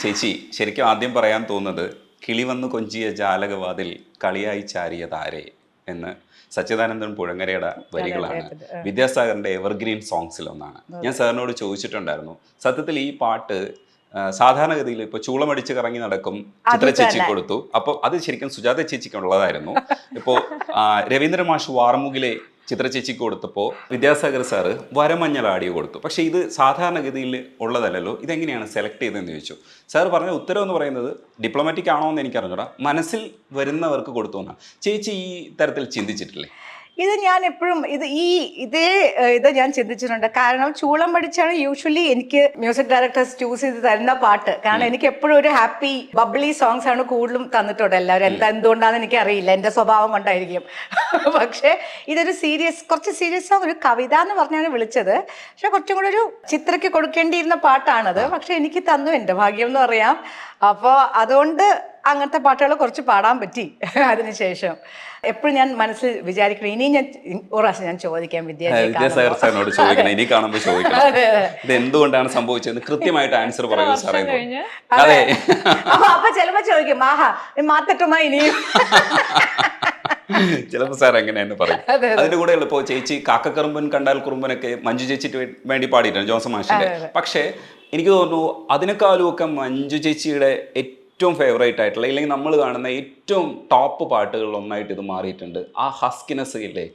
ചേച്ചി ശരിക്കും ആദ്യം പറയാൻ തോന്നുന്നത് കിളി വന്നു കൊഞ്ചിയ ജാലകവാതിൽ കളിയായി ചാരിയ താരേ എന്ന് സച്ചിദാനന്ദൻ പുഴങ്ങരയുടെ വരികളാണ് വിദ്യാസാഗറിന്റെ എവർഗ്രീൻ സോങ്സിൽ ഒന്നാണ്. ഞാൻ സാറിനോട് ചോദിച്ചിട്ടുണ്ടായിരുന്നു, സത്യത്തിൽ ഈ പാട്ട് സാധാരണഗതിയിൽ ഇപ്പോൾ ചൂളമടിച്ച് കറങ്ങി നടക്കും ചിത്ര ചേച്ചി കൊടുത്തു. അപ്പോൾ അത് ശരിക്കും സുജാത ചേച്ചിക്കുള്ളതായിരുന്നു. ഇപ്പോൾ രവീന്ദ്ര മാഷ് വാർമുകിലെ ചിത്ര ചേച്ചിക്ക് കൊടുത്തപ്പോൾ വിദ്യാസാഗർ സാറ് വരമഞ്ഞൾ ആഡിയോ കൊടുത്തു. പക്ഷേ ഇത് സാധാരണഗതിയിൽ ഉള്ളതല്ലല്ലോ, ഇതെങ്ങനെയാണ് സെലക്ട് ചെയ്തതെന്ന് ചോദിച്ചു. സാർ പറഞ്ഞ ഉത്തരം എന്ന് പറയുന്നത് ഡിപ്ലോമാറ്റിക് ആണോ എന്ന് എനിക്കറിഞ്ഞൂടാ, മനസ്സിൽ വരുന്നവർക്ക് കൊടുത്തു എന്നാണ്. ചേച്ചി ഈ തരത്തിൽ ചിന്തിച്ചിട്ടില്ലേ? ഇത് ഞാൻ എപ്പോഴും ഇത് ഞാൻ ചിന്തിച്ചിട്ടുണ്ട്. കാരണം ചൂളം പഠിച്ചാണ് യൂഷ്വലി എനിക്ക് മ്യൂസിക് ഡയറക്ടേഴ്സ് ചൂസ് ചെയ്ത് തരുന്ന പാട്ട്. കാരണം എനിക്ക് എപ്പോഴും ഒരു ഹാപ്പി ബബ്ലി സോങ്സ് ആണ് കൂടുതലും തന്നിട്ടുണ്ട് എല്ലാവരും. എന്തുകൊണ്ടാണെന്ന് എനിക്ക് അറിയില്ല, എൻ്റെ സ്വഭാവം കൊണ്ടായിരിക്കും. പക്ഷേ ഇതൊരു കുറച്ച് സീരിയസ് ഒരു കവിത എന്ന് പറഞ്ഞാണ് വിളിച്ചത്. പക്ഷെ കുറച്ചും കൂടെ ഒരു ചിത്രയ്ക്ക് കൊടുക്കേണ്ടിയിരുന്ന പാട്ടാണത്. പക്ഷെ എനിക്ക് തന്നു, എൻ്റെ ഭാഗ്യം എന്ന് പറയാം. അപ്പോൾ അതുകൊണ്ട് അങ്ങനത്തെ പാട്ടുകൾ കുറച്ച് പാടാൻ പറ്റി. അതിനുശേഷം എപ്പോഴും ഞാൻ മനസ്സിൽ വിചാരിക്കണം, ഇനി ഞാൻ ഒരു പ്രാവശ്യം ഞാൻ ചോദിക്കാം വിദ്യാസാഗർ സാറിനോട് ചോദിക്കണം, ഇനി കാണുമ്പോൾ ചോദിക്കണം ഇത് എന്തുകൊണ്ടാണ് സംഭവിച്ചത്, കൃത്യമായിട്ട് ആൻസർ പറയൂ സാറേ. അതെ, അപ്പൊ ചിലപ്പോ ചോദിക്കും, ആഹാ മാറ്റട്ടുമാ ഇനിയും. ചിലപ്പോൾ സാർ എങ്ങനെ തന്നെ പറയും. അതിന്റെ കൂടെ ഇപ്പോൾ ചേച്ചി കാക്കക്കറുമ്പൻ കണ്ടാൽ കുറുമ്പനൊക്കെ മഞ്ജു ചേച്ചിക്ക് വേണ്ടി പാടിയിട്ടുണ്ട്, ജോൺസൺ മാഷിന്റെ. പക്ഷേ എനിക്ക് തോന്നുന്നു അതിനേക്കാളും ഒക്കെ മഞ്ജു ചേച്ചിയുടെ ഏറ്റവും ഫേവറേറ്റ് ആയിട്ടുള്ള, ഇല്ലെങ്കിൽ നമ്മൾ കാണുന്ന ഏറ്റവും ടോപ്പ് പാട്ടുകളിൽ ഒന്നായിട്ട് ഇത് മാറിയിട്ടുണ്ട്. ആ ഹസ്കിനെസ് ഇല്ലേ,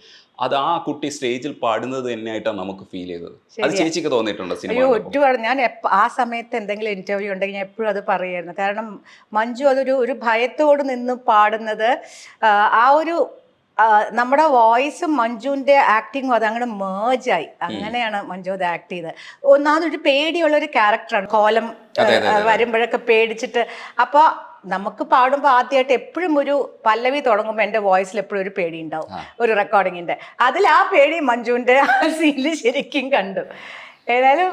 അത് ആ കുട്ടി സ്റ്റേജിൽ പാടുന്നത് തന്നെയായിട്ടാണ് നമുക്ക് ഫീൽ ചെയ്തത്. അത് ചേച്ചിക്ക് തോന്നിയിട്ടുണ്ടോ സിനിമ? ഒരുപാട്. ഞാൻ ആ സമയത്ത് എന്തെങ്കിലും ഇന്റർവ്യൂ ഉണ്ടെങ്കിൽ ഞാൻ എപ്പോഴും അത് പറയായിരുന്നു. കാരണം മഞ്ജു ഒരു ഭയത്തോട് നിന്ന് പാടുന്നത്, ആ ഒരു നമ്മുടെ വോയിസും മഞ്ജുവിൻ്റെ ആക്ടിങ്ങും അതങ്ങനെ മേജായി. അങ്ങനെയാണ് മഞ്ജു അത് ആക്ട് ചെയ്തത്. ഒന്നാമതൊരു പേടിയുള്ളൊരു ക്യാരക്ടറാണ്. കോലം വരുമ്പോഴൊക്കെ പേടിച്ചിട്ട്. അപ്പോൾ നമുക്ക് പാടുമ്പോൾ ആദ്യമായിട്ട് എപ്പോഴും ഒരു പല്ലവി തുടങ്ങുമ്പോൾ എൻ്റെ വോയിസിൽ എപ്പോഴും ഒരു പേടി ഉണ്ടാവും, ഒരു റെക്കോർഡിങ്ങിൻ്റെ. അതിൽ ആ പേടി മഞ്ജുവിൻ്റെ ആ സീനിൽ ശരിക്കും കണ്ടു. ഏതായാലും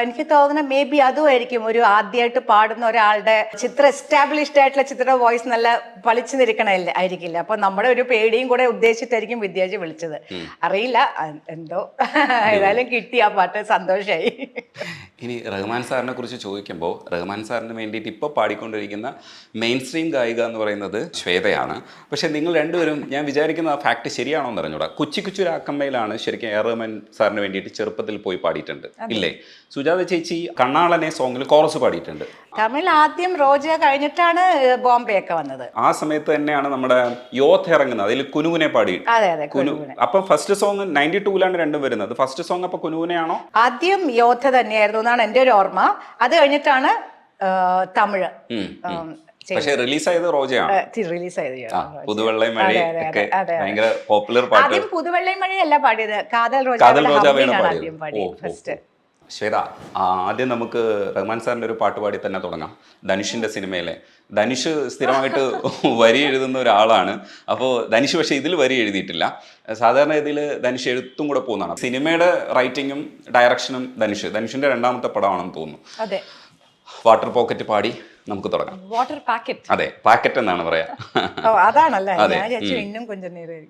എനിക്ക് തോന്നുന്ന മേ ബി അതുമായിരിക്കും, ഒരു ആദ്യമായിട്ട് പാടുന്ന ഒരാളുടെ ചിത്ര എസ്റ്റാബ്ലിഷ്ഡ് ആയിട്ടുള്ള ചിത്രയുടെ വോയിസ് നല്ല പളിച്ചു നിൽക്കണല്ലേ ആയിരിക്കില്ല. അപ്പൊ നമ്മുടെ ഒരു പേടിയും കൂടെ ഉദ്ദേശിച്ചിട്ടായിരിക്കും വിദ്യാജി വിളിച്ചത്. അറിയില്ല എന്തോ, ഏതായാലും കിട്ടി ആ പാട്ട്, സന്തോഷമായി. ഇനി റഹ്മാൻ സാറിനെ കുറിച്ച് ചോദിക്കുമ്പോൾ, റഹ്മാൻ സാറിന് വേണ്ടിയിട്ട് ഇപ്പോൾ പാടിക്കൊണ്ടിരിക്കുന്ന മെയിൻ സ്ട്രീം ഗായിക എന്ന് പറയുന്നത് ശ്വേതയാണ്. പക്ഷെ നിങ്ങൾ രണ്ടുപേരും, ഞാൻ വിചാരിക്കുന്ന ആ ഫാക്ട് ശരിയാണോ എന്ന് അറിഞ്ഞൂടാ, കുച്ചി കുച്ചു രാക്കമ്മയിലാണ് ശരിക്കും റഹ്മാൻ സാറിന് വേണ്ടിയിട്ട് ചെറുപ്പത്തിൽ പോയി പാടിയിട്ടുണ്ട് ഇല്ലേ? സുജാത ചേച്ചി കണ്ണാളനെ സോങ്ങിൽ കോറസ് പാടിയിട്ടുണ്ട്. തമിഴ് ആദ്യം റോജ കഴിഞ്ഞിട്ടാണ് ബോംബെ ഒക്കെ വന്നത്. ആ സമയത്ത് തന്നെയാണ് നമ്മുടെ യോത്ത് ഇറങ്ങുന്നത്, അതിൽ കുനുകുനെ പാടി. അപ്പൊ ഫസ്റ്റ് സോങ് 92-ലാണ് രണ്ടും വരുന്നത്. ഫസ്റ്റ് സോങ് അപ്പൊ കുനുകുനെയാണോ? ആദ്യം യോദ്ധ തന്നെയായിരുന്നു എന്നാണ് എൻ്റെ ഒരു ഓർമ്മ. അത് കഴിഞ്ഞിട്ടാണ് തമിഴ്. പക്ഷേ റിലീസായത് റോജയാണ്. പുതുവെള്ളയും മഴ ഭയങ്കര പോപ്പുലർ പാട്ട്. ആദ്യം പുതുവെള്ളയും മഴയല്ല പാടിയത്, കാതൽ റോജ ആദ്യം പാടിയത് ഫസ്റ്റ്. ശ്വേത, ആദ്യം നമുക്ക് റഹ്മാൻ സാറിൻ്റെ ഒരു പാട്ട് പാടി തന്നെ തുടങ്ങാം. ധനുഷിൻ്റെ സിനിമയിലെ ധനുഷ് സ്ഥിരമായിട്ട് വരി എഴുതുന്ന ഒരാളാണ്. അപ്പോൾ ധനുഷ് പക്ഷേ ഇതിൽ വരി എഴുതിയിട്ടില്ല. സാധാരണ ഇതിൽ ധനുഷ് എഴുത്തും കൂടെ പോകുന്നതാണ്. സിനിമയുടെ റൈറ്റിങ്ങും ഡയറക്ഷനും ധനുഷിൻ്റെ രണ്ടാമത്തെ പടമാണെന്ന് തോന്നുന്നു. വാട്ടർ പോക്കറ്റ് പാടി നമുക്ക് തുടങ്ങാം. വാട്ടർ പാക്കറ്റ്, അതെ, പാക്കറ്റ് എന്നാണ് പറയാ. അതാണല്ലേ, ഇന്നും കൊഞ്ചം നേരം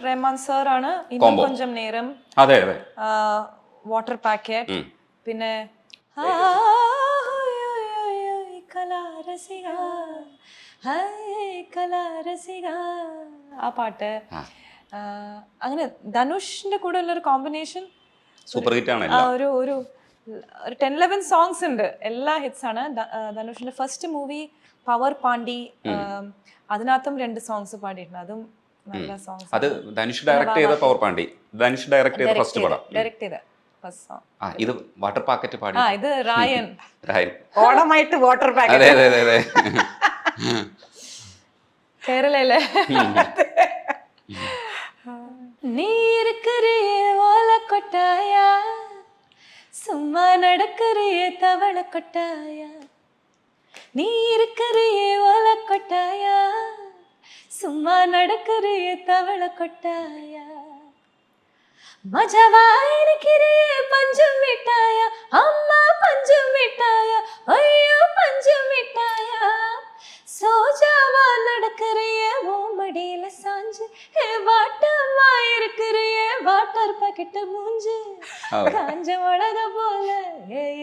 റഹ്മാൻ സാറാണ് ഇന്നും കൊഞ്ചം നേരം. അതെ അതെ, വാട്ടർ പാക്കറ്റ്. പിന്നെ ആ പാട്ട്. അങ്ങനെ ധനുഷിന്റെ കൂടെ ഉള്ളൊരു കോമ്പിനേഷൻ സൂപ്പർ ഹിറ്റ് ആണ്. ഒരു 10-11 സോങ്സ് ഉണ്ട്, എല്ലാ ഹിറ്റ്സ് ആണ്. ധനുഷിന്റെ ഫസ്റ്റ് മൂവി പവർ പാണ്ടി, അതിനകത്തും 2 സോങ്സ് പാടിയിട്ടുണ്ട്, അതും നല്ല സോങ്സ്. അത് ധനുഷ് ഡയറക്ട് ചെയ്ത പവർ പാണ്ടി, ധനുഷ് ഡയറക്ട് ചെയ്ത ഫസ്റ്റ് പടം. ഡയറക്ട് ചെയ്ത ഫസ്റ്റ് സോങ്. ഇത് വാട്ടർ പാക്കറ്റ് പാടി. ഇത് റായൻ. ഓണമായിട്ട് water packet. അതെ അതെ അതെ, കേരളയിലെ. നീ இருக்கிறியே ஓல கொட்டாயா, சும்மா நடக்கிறியே தவள கொட்டாயா. நீ இருக்கிறியே ஓல கொட்டாயா, சும்மா நடக்கிறியே தவள கொட்டாயா. மஜவா இருக்கிறியே பஞ்சம் மிட்டாயா, அம்மா பஞ்சம் மிட்டாயா, ஐயோ பஞ்சம் மிட்டாயா. சோஜாவா நடக்கிறியே ஓ மடியில சாஞ்சு, ஹே வாட்டமா இருக்கிறியே வாட்டர் பாக்கெட் மூஞ்சு. காஞ்ச மிளக போல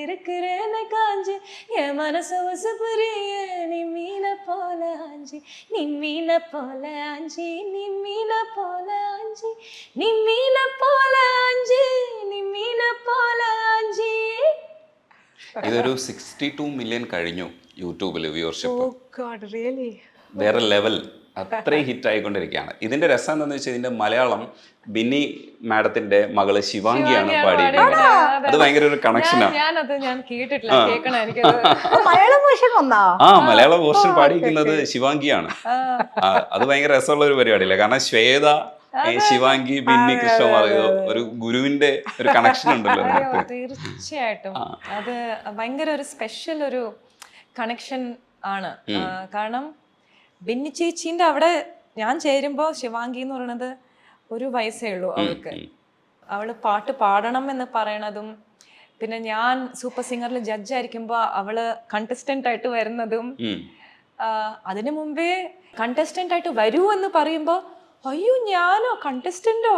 இருக்கிறேன்னு காஞ்சு, என் மனசு உசுப்புரிய நீ மீன போல ஆஞ்சி நீ மீன போல ஆஞ்சி நீ மீன போல ஆஞ்சி நீ மீன போல ஆஞ்சி நீ மீന போல ആഞ്ചി. ഇതൊരു 62 മില്യൺ കഴിഞ്ഞു യൂട്യൂബിൽ വ്യൂവർഷിപ്പ്. Oh God, really? വേറെ ലെവൽ, അത്രയും ഹിറ്റ് ആയിക്കൊണ്ടിരിക്കുകയാണ്. ഇതിന്റെ രസം എന്താണെന്ന് വെച്ചാൽ ഇതിന്റെ മലയാളം ബിന്നി മാഡത്തിന്റെ മകള് ശിവാംഗിയാണ് പാടിയിരിക്കുന്നത്. അത് ഭയങ്കര ഒരു കണക്ഷനാണ്. ഞാൻ കേട്ടിട്ടില്ല, കേൾക്കണം എനിക്ക്. മലയാളം വേർഷൻ വന്നാ? ആ, മലയാള വേർഷൻ പാടിയിരിക്കുന്നത് ശിവാംഗിയാണ്. അത് ഭയങ്കര രസമുള്ള ഒരു പരിപാടിയല്ലേ, കാരണം ശ്വേത, ശിവാംഗി, ബിന്നി, കൃഷ്ണകുമാർ, ഒരു ഗുരുവിന്റെ ഒരു കണക്ഷൻ ഉണ്ടല്ലോ അതിനകത്ത്. തീർച്ചയായിട്ടും അത് ഭയങ്കര ഒരു സ്പെഷ്യൽ ഒരു കണക്ഷൻ ആണ്. കാരണം ബിന്നി ചേച്ചീൻ്റെ അവിടെ ഞാൻ ചേരുമ്പോൾ ശിവാംഗി എന്ന് പറയുന്നത് 1 വയസ്സേ ഉള്ളൂ അവൾക്ക്. അവള് പാട്ട് പാടണം എന്ന് പറയണതും, പിന്നെ ഞാൻ സൂപ്പർ സിംഗറിൽ ജഡ്ജായിരിക്കുമ്പോൾ അവള് കണ്ടസ്റ്റന്റ് ആയിട്ട് വരുന്നതും, അതിനു മുമ്പേ കണ്ടസ്റ്റന്റ് ആയിട്ട് വരൂ എന്ന് പറയുമ്പോൾ അയ്യോ ഞാനോ കണ്ടസ്റ്റന്റോ,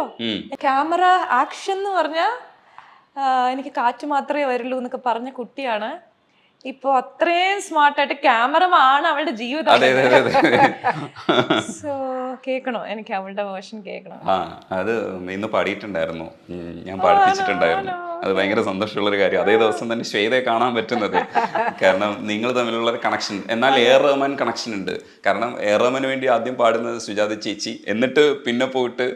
ക്യാമറ ആക്ഷൻ എന്ന് പറഞ്ഞാൽ എനിക്ക് കാറ്റ് മാത്രമേ വരുള്ളൂ എന്നൊക്കെ പറഞ്ഞ കുട്ടിയാണ്. ഇപ്പൊ അത്രയും സ്മാർട്ടായിട്ട് ക്യാമറമാണ് അവളുടെ ജീവിതം. സോ കേൾക്കണോ, എനിക്ക് അവളുടെ വേർഷൻ കേൾക്കണം. ആ, അത് ഇന്ന് പാടിയിട്ടുണ്ടായിരുന്നു, ഞാൻ പാടിപ്പിച്ചിട്ടുണ്ടായിരുന്നു. അത് ഭയങ്കര സന്തോഷമുള്ള ഒരു കാര്യം. അതേ ദിവസം തന്നെ ശ്വേതയെ കാണാൻ പറ്റുന്നത്, കാരണം നിങ്ങൾ തമ്മിലുള്ള ഒരു കണക്ഷൻ. എന്നാൽ എ.ആർ. റഹ്മാൻ കണക്ഷൻ ഉണ്ട്. കാരണം എ.ആർ. റഹ്മാന് വേണ്ടി ആദ്യം പാടുന്നത് സുജാത ചേച്ചി, എന്നിട്ട് പിന്നെ പോയിട്ട്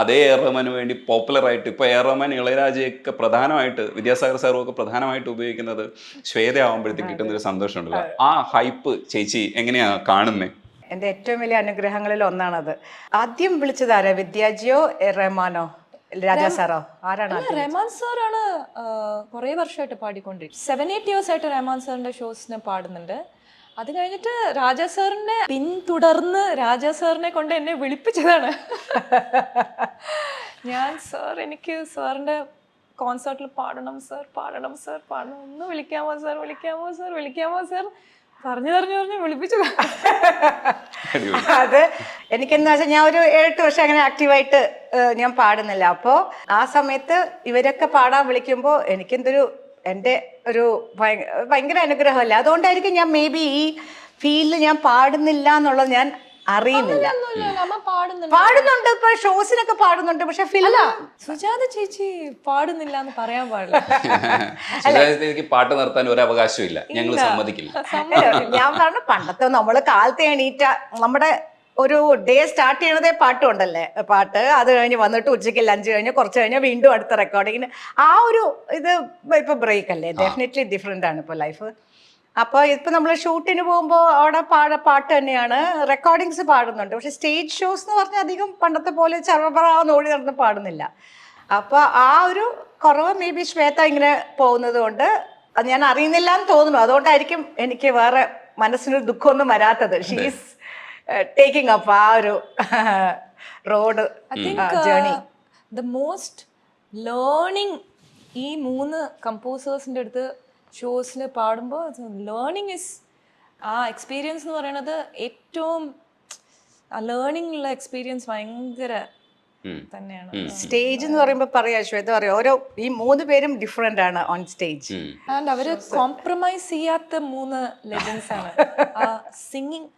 അതേ എ.ആർ. റഹ്മാന് വേണ്ടി പോപ്പുലർ ആയിട്ട് ഇപ്പൊ എ.ആർ. റഹ്മാൻ, ഇളയരാജയൊക്കെ പ്രധാനമായിട്ട്, വിദ്യാസാഗർ സാറും ഒക്കെ പ്രധാനമായിട്ട് ഉപയോഗിക്കുന്നത് ശ്വേത ആവുമ്പോഴത്തേക്ക് കിട്ടുന്നൊരു സന്തോഷമുണ്ടല്ലോ. ആ ഹൈപ്പ് ചേച്ചി എങ്ങനെയാ കാണുന്നേ? എൻ്റെ ഏറ്റവും വലിയ അനുഗ്രഹങ്ങളിൽ ഒന്നാണത്. ആദ്യം വിളിച്ചത് ആരാ? വിദ്യാജിയോ റഹ്മാനോ രാജാ സാറോ? ആരാണ്? റഹ്മാൻ സാറാണ് കുറേ വർഷമായിട്ട് പാടിക്കൊണ്ടിരിക്കും. 7-8 years ആയിട്ട് റഹ്മാൻ സാറിന്റെ ഷോസിന് പാടുന്നുണ്ട്. അത് കഴിഞ്ഞിട്ട് രാജാ സാറിനെ പിന്തുടർന്ന് രാജാ സാറിനെ കൊണ്ട് എന്നെ വിളിപ്പിച്ചതാണ്. ഞാൻ സാർ, എനിക്ക് സാറിന്റെ കോൺസേർട്ടിൽ പാടണം സാർ, പാടണം സാർ, പാടണം, ഒന്ന് വിളിക്കാമോ സാർ, വിളിക്കാമോ സാർ, വിളിക്കാമോ സാർ പറഞ്ഞു വിളിപ്പിച്ചു. അത് എനിക്കെന്താ വെച്ചാൽ ഞാൻ ഒരു 7-8 വർഷം അങ്ങനെ ആക്റ്റീവായിട്ട് ഞാൻ പാടുന്നില്ല. അപ്പോൾ ആ സമയത്ത് ഇവരൊക്കെ പാടാൻ വിളിക്കുമ്പോൾ എനിക്കെന്തൊരു, എൻ്റെ ഒരു ഭയങ്കര അനുഗ്രഹമല്ല. അതുകൊണ്ടായിരിക്കും ഞാൻ മേ ബി ഈ ഫീൽഡിൽ ഞാൻ പാടുന്നില്ല എന്നുള്ളത് ഞാൻ അറിയുന്നില്ല. പാടുന്നുണ്ട്, ഇപ്പൊ ഷോസിനൊക്കെ പാടുന്നുണ്ട്, പക്ഷെ സുജാത ചേച്ചി പാടുന്നില്ല എന്ന് പറയാൻ പാടില്ല. സുജാതയ്ക്ക് പാട്ട് നിർത്താൻ ഒരു അവകാശവും ഇല്ല, ഞങ്ങൾ സമ്മതിക്കില്ല. ഞാൻ പറഞ്ഞു, പണ്ടത്തെ നമ്മള് കാലത്ത് എണീറ്റ നമ്മുടെ ഒരു ഡേ സ്റ്റാർട്ട് ചെയ്യണതേ പാട്ടുണ്ടല്ലേ, പാട്ട്. അത് കഴിഞ്ഞ് വന്നിട്ട് ഉച്ചയ്ക്ക് ലഞ്ച് കഴിഞ്ഞ് കുറച്ച് കഴിഞ്ഞാൽ വീണ്ടും അടുത്ത റെക്കോർഡിങ്ങിന്. ആ ഒരു ഇത് ഇപ്പൊ ബ്രേക്ക് അല്ലേ, ഡെഫിനറ്റ്ലി ഡിഫറെന്റ് ആണ് ഇപ്പൊ ലൈഫ്. അപ്പോൾ ഇപ്പം നമ്മൾ ഷൂട്ടിന് പോകുമ്പോൾ അവിടെ പാട്ട് തന്നെയാണ്, റെക്കോർഡിങ്സ് പാടുന്നുണ്ട്. പക്ഷെ സ്റ്റേജ് ഷോസ് എന്ന് പറഞ്ഞാൽ അധികം പണ്ടത്തെ പോലെ ചറപറാന്ന് ഓടി നടന്ന് പാടുന്നില്ല. അപ്പോൾ ആ ഒരു കുറവ് മേ ബി ശ്വേത ഇങ്ങനെ പോകുന്നത് കൊണ്ട് അത് ഞാൻ അറിയുന്നില്ല എന്ന് തോന്നുന്നു. അതുകൊണ്ടായിരിക്കും എനിക്ക് വേറെ മനസ്സിനൊരു ദുഃഖമൊന്നും വരാത്തത്. ഷീസ് ടേക്കിംഗ് അപ്പ് ആ ഒരു road journey. The most learning ഈ 3 കമ്പോസേഴ്സിൻ്റെ അടുത്ത് ഷോസിൽ പാടുമ്പോൾ ലേണിംഗ് ഇസ്, ആ എക്സ്പീരിയൻസ് എന്ന് പറയുന്നത് ഏറ്റവും ലേണിംഗ് ഉള്ള എക്സ്പീരിയൻസ് ഭയങ്കര തന്നെയാണ്. സ്റ്റേജ് എന്ന് പറയുമ്പോൾ പറയാ ശ്വേത പറയാം, ഓരോ ഈ 3 പേരും ഡിഫറെന്റ് ആണ് ഓൺ സ്റ്റേജ്. ആൻഡ് അവര് കോംപ്രമൈസ് ചെയ്യാത്ത 3 ലെജൻസ് ആണ്. ആ സിംഗിങ്,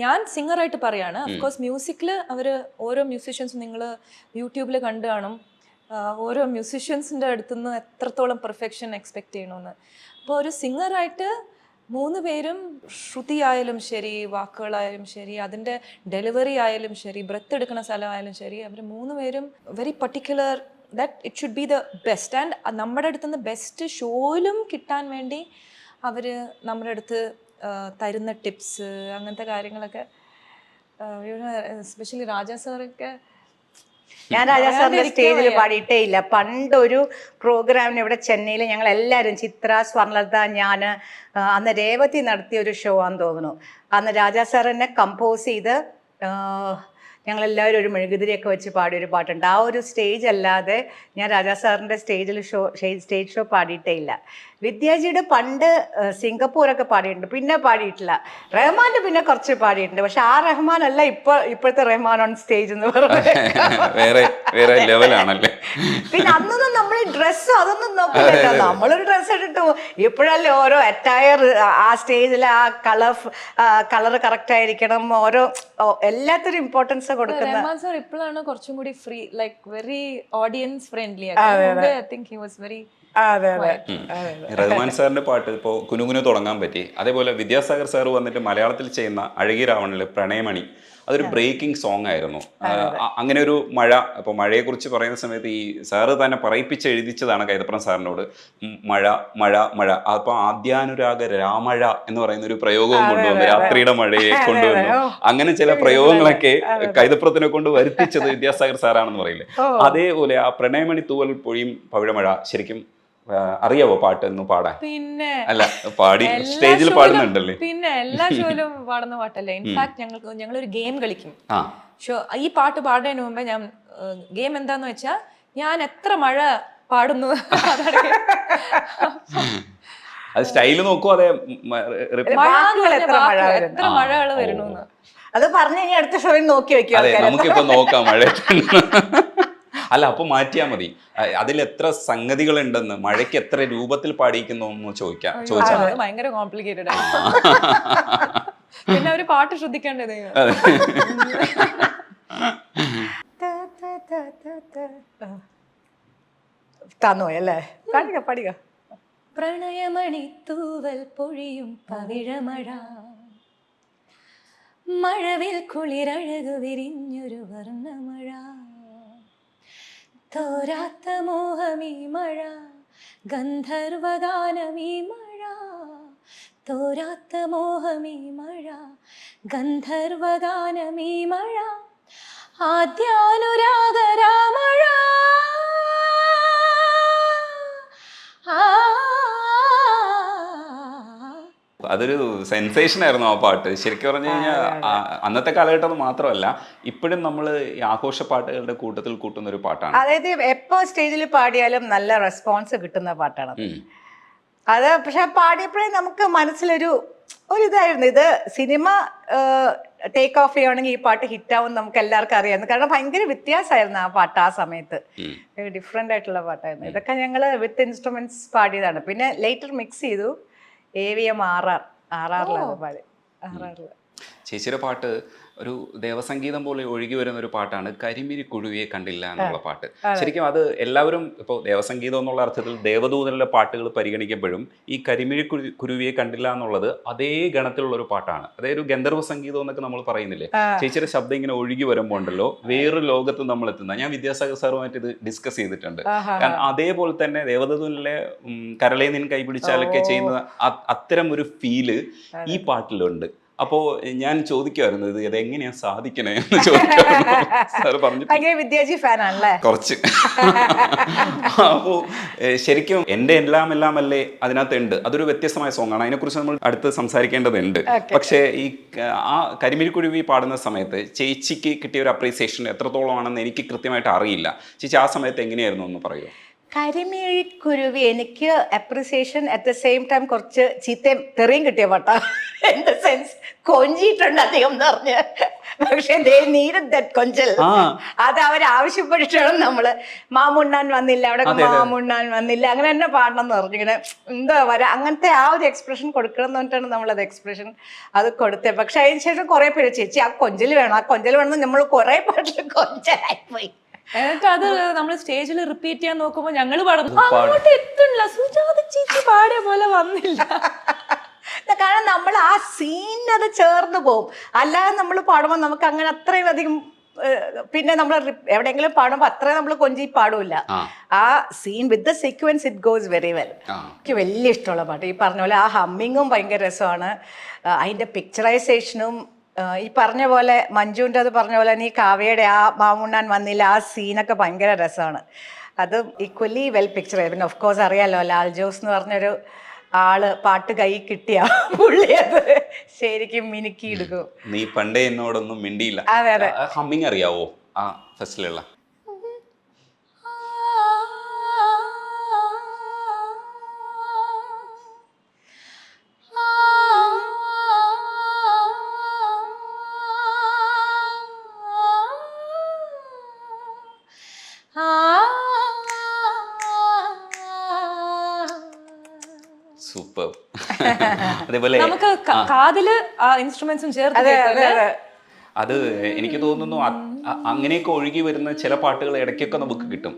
ഞാൻ സിംഗറായിട്ട് പറയാണ്. അഫ്കോഴ്സ് മ്യൂസിക്കിൽ അവർ ഓരോ മ്യൂസിഷ്യൻസും നിങ്ങൾ യൂട്യൂബിൽ കണ്ടു കാണും, ഓരോ മ്യൂസിഷ്യൻസിൻ്റെ അടുത്തുനിന്ന് എത്രത്തോളം പെർഫെക്ഷൻ എക്സ്പെക്റ്റ് ചെയ്യണമെന്ന്. അപ്പോൾ ഒരു സിംഗറായിട്ട് 3 പേരും ശ്രുതി ആയാലും ശരി, വാക്കുകളായാലും ശരി, അതിൻ്റെ ഡെലിവറി ആയാലും ശരി, ബ്രെത്ത് എടുക്കുന്ന സ്ഥലമായാലും ശരി, അവർ 3 പേരും very particular that it should be the best. And നമ്മുടെ അടുത്തുനിന്ന് ബെസ്റ്റ് ഷോയിലും കിട്ടാൻ വേണ്ടി അവർ നമ്മുടെ അടുത്ത് തരുന്ന ടിപ്സ്, അങ്ങനത്തെ കാര്യങ്ങളൊക്കെ, എസ്പെഷ്യലി രാജാ സാറൊക്കെ. ഞാൻ രാജാ സാറിന്റെ സ്റ്റേജിൽ പാടിയിട്ടേ ഇല്ല. പണ്ടൊരു പ്രോഗ്രാമിന് ഇവിടെ ചെന്നൈയിൽ ഞങ്ങൾ എല്ലാവരും, ചിത്ര, സ്വർണലത, ഞാൻ, അന്ന് രേവതി നടത്തിയ ഒരു ഷോ ആണെന്ന് തോന്നുന്നു. അന്ന് രാജാ സാർ എന്നെ കമ്പോസ് ചെയ്ത് ഞങ്ങളെല്ലാവരും ഒരു മെഴുകുതിരിയൊക്കെ വെച്ച് പാടിയൊരു പാട്ടുണ്ട്. ആ ഒരു സ്റ്റേജ് അല്ലാതെ ഞാൻ രാജാ സാറിൻ്റെ സ്റ്റേജ് ഷോ പാടിയിട്ടേ ഇല്ല. വിദ്യാജിയുടെ പണ്ട് സിംഗപ്പൂരൊക്കെ പാടിയിട്ടുണ്ട്, പിന്നെ പാടിയിട്ടില്ല. റഹ്മാൻ്റെ പിന്നെ കുറച്ച് പാടിയിട്ടുണ്ട്, പക്ഷെ ആ റഹ്മാൻ അല്ല ഇപ്പോഴത്തെ റഹ്മാൻ ഓൺ സ്റ്റേജ് എന്ന് പറയുന്നത്. വേറെ ലെവലാണല്ലേ. പിന്നെ അന്നൊന്നും നമ്മൾ ഡ്രസ്സ് അതൊന്നും നോക്കില്ലല്ലോ, നമ്മളൊരു ഡ്രസ്സ് ഇട്ടിട്ട് ഇപ്പോഴല്ലേ ഓരോ അറ്റയർ, ആ സ്റ്റേജിൽ ആ കളർ കറക്റ്റ് ആയിരിക്കണം, ഓരോ എല്ലാത്തിനും ഇമ്പോർട്ടൻസ് കൊടുക്കുന്ന. റഹ്മാൻ സാർ ഇപ്പോഴാണ് കുറച്ചും കൂടി free, like very audience friendly. I think he was very. Rahman സാറിന്റെ പാട്ട് ഇപ്പോൾ കുനുകുനു തുടങ്ങാൻ പറ്റി. അതേപോലെ വിദ്യാസാഗർ സാർ വന്നിട്ട് മലയാളത്തിൽ ചെയ്യുന്ന അഴകി രാവണനിലെ പ്രണയമണി, അതൊരു ബ്രേക്കിംഗ് സോങ് ആയിരുന്നു. അങ്ങനെ ഒരു മഴ, അപ്പോൾ മഴയെക്കുറിച്ച് പറയുന്ന സമയത്ത് ഈ സാറ് തന്നെ പറയിപ്പിച്ച് എഴുതിച്ചതാണ് കൈതപ്രം സാറിനോട്. മഴ മഴ മഴ, അപ്പോൾ ആദ്യാനുരാഗ രാമഴ എന്ന് പറയുന്ന ഒരു പ്രയോഗവും കൊണ്ടുവന്നു, രാത്രിയുടെ മഴയെ കൊണ്ടുവന്നു. അങ്ങനെ ചില പ്രയോഗങ്ങളൊക്കെ കൈതപ്രത്തിനെ കൊണ്ട് വരുത്തിച്ചത് വിദ്യാസാഗർ സാറാണെന്ന് പറയില്ലേ. അതേപോലെ ആ പ്രണയമണി തൂവൽ പൊഴിയും പവിഴമഴ ശരിക്കും അറിയാവോ പാട്ട് എന്ന് പാടാൻ? പിന്നെ അല്ല, പാടി സ്റ്റേജിൽ പാടുന്നുണ്ടല്ലേ? പിന്നെ എല്ലാ ഷോയിലും പാടുന്ന പാട്ടല്ലേ. ഇൻഫാക്ട് ഞങ്ങളൊരു ഗെയിം കളിക്കും ഷോ. ഈ പാട്ട് പാടുന്നതിന് മുമ്പേ ഞാൻ ഗെയിം എന്താന്ന് വെച്ചാ ഞാൻ എത്ര മഴ പാടുന്നു അത് സ്റ്റൈല് നോക്കൂ. അതെ, എത്ര മഴകൾ വരുന്നു അത് പറഞ്ഞു കഴിഞ്ഞാൽ അടുത്ത ഷോയിൽ നോക്കി വെക്കും. അതെ, നമുക്കിപ്പോ നോക്കാം മഴ. അല്ല, അപ്പൊ മാറ്റിയാ മതി. അതിൽ എത്ര സംഗതികളുണ്ടെന്ന്, മഴയ്ക്ക് എത്ര രൂപത്തിൽ പാടിക്കുന്നു എന്ന് ചോദിച്ചാൽ ഭയങ്കര കോംപ്ലിക്കേറ്റഡ് ആണ്. പിന്നെ അവര് പാട്ട് ശ്രദ്ധിക്കേണ്ടത്. തന്നോയല്ലേ, പാടിക പാടിക. പ്രണയമണി തൂവൽ പൊഴിയും പവിഴമഴ, മഴവിൽ കുളിരഴകു വിരിഞ്ഞൊരു വർണ്ണമഴ, തോരാത്ത മോഹമീ മഴ, ഗന്ധർവഗാനമീ മഴ, തോരാത്ത മോഹമീ മഴ, ഗന്ധർവഗാനമീ മഴ, ആദ്യാനുരാഗ രാമഴ. അതൊരു സെൻസേഷൻ ആയിരുന്നു ആ പാട്ട്. ശരിക്കും പറഞ്ഞു കഴിഞ്ഞാൽ അന്നത്തെ കാലഘട്ടം മാത്രമല്ല, ഇപ്പോഴും നമ്മൾ ഈ ആഘോഷ പാട്ടുകളുടെ കൂട്ടത്തിൽ കൂട്ടുന്ന ഒരു പാട്ടാണ്. അതായത് എപ്പോ സ്റ്റേജിൽ പാടിയാലും നല്ല റെസ്പോൺസ് കിട്ടുന്ന പാട്ടാണ് അത്. പക്ഷെ പാടിയപ്പോഴേ നമുക്ക് മനസ്സിലൊരു ഇതായിരുന്നു, ഇത് സിനിമ ടേക്ക് ഓഫ് ചെയ്യുകയാണെങ്കിൽ ഈ പാട്ട് ഹിറ്റാവും നമുക്ക് എല്ലാവർക്കും അറിയാമായിരുന്നു. കാരണം ഭയങ്കര വ്യത്യാസമായിരുന്നു ആ പാട്ട് ആ സമയത്ത്, ഡിഫറെൻ്റ് ആയിട്ടുള്ള പാട്ടായിരുന്നു. ഇതൊക്കെ ഞങ്ങൾ വിത്ത് ഇൻസ്ട്രുമെന്റ്സ് പാടിയതാണ്. പിന്നെ ലേറ്റർ മിക്സ് ചെയ്തു AVM RRലാണ് പാടി. ചേച്ചിയുടെ പാട്ട് ഒരു ദേവസംഗീതം പോലെ ഒഴുകി വരുന്ന ഒരു പാട്ടാണ് കരിമിരി കുഴുവിയെ കണ്ടില്ല എന്നുള്ള പാട്ട്. ശരിക്കും അത് എല്ലാവരും ഇപ്പോൾ ദേവസംഗീതം എന്നുള്ള അർത്ഥത്തിൽ ദേവദൂതനിലെ പാട്ടുകൾ പരിഗണിക്കുമ്പോഴും ഈ കരിമിരി കുരുവിയെ കണ്ടില്ല എന്നുള്ളത് അതേ ഗണത്തിലുള്ള ഒരു പാട്ടാണ്. അതായത് ഒരു ഗന്ധർവ സംഗീതം എന്നൊക്കെ നമ്മൾ പറയുന്നില്ലേ. ചേച്ചിയുടെ ശബ്ദം ഇങ്ങനെ ഒഴുകി വരുമ്പോൾ ഉണ്ടല്ലോ വേറൊരു ലോകത്ത് നമ്മൾ എത്തുന്ന. ഞാൻ വിദ്യാസാഗർ സാറുമായിട്ട് ഇത് ഡിസ്കസ് ചെയ്തിട്ടുണ്ട്. കാരണം അതേപോലെ തന്നെ ദേവദൂതനിലെ കരളെ നിൻ കൈപിടിച്ചാലൊക്കെ ചെയ്യുന്ന അത്തരം ഒരു ഫീല് ഈ പാട്ടിലുണ്ട്. അപ്പോൾ ഞാൻ ചോദിക്കുമായിരുന്നു ഇത് എങ്ങനെയാ സാധിക്കണേ എന്ന് ചോദിക്കാറ്. പറഞ്ഞു വിദ്യാജി ഫാനാണല്ലേ കുറച്ച്. അപ്പോൾ ശരിക്കും എൻ്റെ എല്ലാം അല്ലേ അതിനകത്ത് ഉണ്ട്. അതൊരു വ്യത്യസ്തമായ സോങ് ആണ്, അതിനെക്കുറിച്ച് നമ്മൾ അടുത്ത് സംസാരിക്കേണ്ടതുണ്ട്. പക്ഷേ ഈ ആ കരിമിരിക്കുരുവി പാടുന്ന സമയത്ത് ചേച്ചിക്ക് കിട്ടിയ ഒരു അപ്രീസിയേഷൻ എത്രത്തോളം ആണെന്ന് എനിക്ക് കൃത്യമായിട്ട് അറിയില്ല. ചേച്ചി ആ സമയത്ത് എങ്ങനെയായിരുന്നു എന്ന് പറയുമോ? കരിമിഴിക്കുരുവി എനിക്ക് appreciation at the same time കുറച്ച് ചീത്തയും തെറിയും കിട്ടിയ പാട്ടാ. ഇൻ ദ സെൻസ് കൊഞ്ചിട്ടുണ്ട് അധികം എന്ന് പറഞ്ഞ്, പക്ഷെ കൊഞ്ചൽ അത് അവർ ആവശ്യപ്പെട്ടിട്ടാണ് നമ്മള് മാമുണ്ണാൻ വന്നില്ല അവിടെ മാമുണ്ണാൻ വന്നില്ല അങ്ങനെ തന്നെ പാടണം എന്ന് പറഞ്ഞു. ഇങ്ങനെ എന്താ അങ്ങനത്തെ ആ ഒരു എക്സ്പ്രഷൻ കൊടുക്കണം എന്ന് പറഞ്ഞിട്ടാണ് നമ്മളത് എക്സ്പ്രഷൻ അത് കൊടുത്തത്. പക്ഷെ അതിന് ശേഷം കുറെ പേര് ചേച്ചി ആ കൊഞ്ചൽ വേണമെന്ന് നമ്മൾ കുറെ പാട്ടിൽ കൊഞ്ചലായിപ്പോയി. എന്നിട്ട് അത് നമ്മൾ സ്റ്റേജിൽ റിപ്പീറ്റ് ചെയ്യാൻ നോക്കുമ്പോൾ ഞങ്ങള് പാടുന്നു അങ്ങോട്ട് എത്തുന്നില്ല, സുജാത ചേച്ചി പാടിയ പോലെ വന്നില്ല. കാരണം നമ്മൾ ആ സീൻ അത് ചേർന്ന് പോകും. അല്ലാതെ നമ്മൾ പാടുമ്പോൾ നമുക്ക് അങ്ങനെ അത്രയും അധികം പിന്നെ നമ്മൾ എവിടെയെങ്കിലും പാടുമ്പോൾ അത്രയും നമ്മൾ കൊഞ്ചി പാടില്ല. ആ scene with the sequence it goes very well. എനിക്ക് വലിയ ഇഷ്ടമുള്ള പാട്ട്. ഈ പറഞ്ഞ പോലെ ആ ഹമ്മിങ്ങും ഭയങ്കര രസമാണ്. അതിൻ്റെ പിക്ചറൈസേഷനും ഈ പറഞ്ഞ പോലെ മഞ്ജുവിൻ്റെ അത് പറഞ്ഞ പോലെ നീ കാവ്യയുടെ ആ മാമുണ്ണാൻ വന്നില്ല ആ സീനൊക്കെ ഭയങ്കര രസമാണ്. അത് ഈക്വലി വെൽ പിക്ചർ ചെയ്ത്. പിന്നെ ഓഫ് കോഴ്സ് അറിയാലോ ലാൽ ജോസ് എന്ന് പറഞ്ഞൊരു ആള് പാട്ട് കൈ കിട്ടിയ പുള്ളി അത് ശരിക്കും മിനുക്കി എടുക്കും. നീ പണ്ടേ എന്നോടൊന്നും മിണ്ടിയില്ല. അതെ അതെ. ഹമ്മിങ് അറിയാവോ ആ ഫസ്റ്റിലുള്ള? സൂപ്പർ. അതേപോലെ നമുക്ക് കാതില് ആ ഇൻസ്ട്രുമെന്റ്സും ചേർത്ത് കേൾക്കാം. അത് എനിക്ക് തോന്നുന്നു അങ്ങനെയൊക്കെ ഒഴുകി വരുന്ന ചില പാട്ടുകൾ ഇടയ്ക്കൊക്കെ നമുക്ക് കിട്ടും.